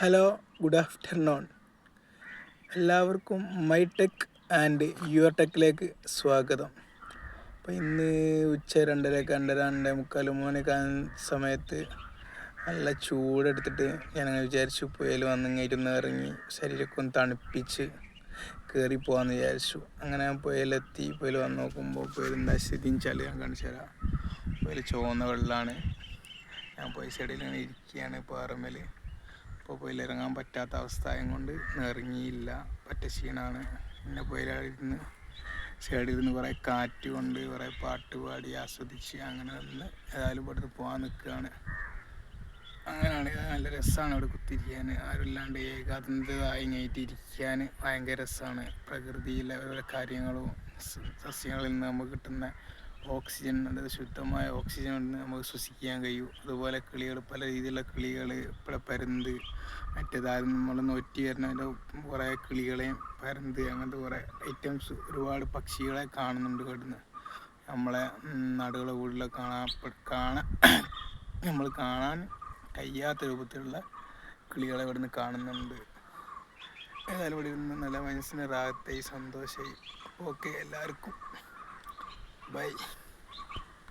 Hello, good afternoon. എല്ലാവർക്കും my tech and your ടെക്കിലേക്ക് സ്വാഗതം. അപ്പോൾ ഇന്ന് ഉച്ച 2:30 സമയത്ത് നല്ല ചൂടെടുത്തിട്ട് ഞാനങ്ങനെ വിചാരിച്ചു പുയൽ വന്നിങ്ങായിട്ടൊന്ന് ഇറങ്ങി ശരീരമൊക്കെ ഒന്ന് തണുപ്പിച്ച് കയറി പോകാമെന്ന് വിചാരിച്ചു. അങ്ങനെ ഞാൻ പുയലെത്തി. പുയൽ വന്ന് നോക്കുമ്പോൾ പുയൽ എന്താ സ്ഥിതിന്ന് വെച്ചാൽ ഞാൻ കാണിച്ചു തരാം. പുയൽ ചുവന്ന വെള്ളമാണ്. ഞാൻ പോയി സൈഡിൽ ഇങ്ങനെ ഇരിക്കുകയാണ് പാറമേൽ. ഇപ്പോൾ പുയലിറങ്ങാൻ പറ്റാത്ത അവസ്ഥയും കൊണ്ട് ഇറങ്ങിയില്ല. പറ്റ ക്ഷീണമാണ്. പിന്നെ പുയലിരുന്ന് സൈഡിലിരുന്ന് കുറേ കാറ്റ് കൊണ്ട് കുറേ പാട്ട് പാടി ആസ്വദിച്ച് അങ്ങനെ നിന്ന് ഏതായാലും ഇവിടുന്ന് പോകാൻ നിൽക്കുകയാണ്. അങ്ങനെയാണ്. നല്ല രസമാണ് ഇവിടെ കുത്തിരിക്കാൻ. ആരുമില്ലാണ്ട് ഏകാന്തമായി ഇരിക്കാൻ ഭയങ്കര രസമാണ്. പ്രകൃതിയിലെ ഓരോ കാര്യങ്ങളും സസ്യങ്ങളിൽ നിന്ന് നമുക്ക് കിട്ടുന്ന ഓക്സിജൻ, അതായത് ശുദ്ധമായ ഓക്സിജൻ നമുക്ക് ശ്വസിക്കാൻ കഴിയും. അതുപോലെ കിളികൾ, പല രീതിയിലുള്ള കിളികൾ, ഇവിടെ പരുന്ത്, മറ്റേതായത് നമ്മൾ നോറ്റി വരുന്നതിൻ്റെ കുറേ കിളികളെയും പരുന്ത്, അങ്ങനത്തെ കുറേ ഐറ്റംസ്, ഒരുപാട് പക്ഷികളെ കാണുന്നുണ്ട് ഇവിടുന്ന്. നമ്മളെ നാടുകളെ വീട്ടിൽ നമ്മൾ കാണാൻ കഴിയാത്ത രൂപത്തിലുള്ള കിളികളെ ഇവിടുന്ന് കാണുന്നുണ്ട്. ഏതായാലും ഇവിടെ ഇരുന്ന് നല്ല മനസ്സിന് റാഹത്തായി സന്തോഷമായി. ഓക്കെ, എല്ലാവർക്കും ബൈ.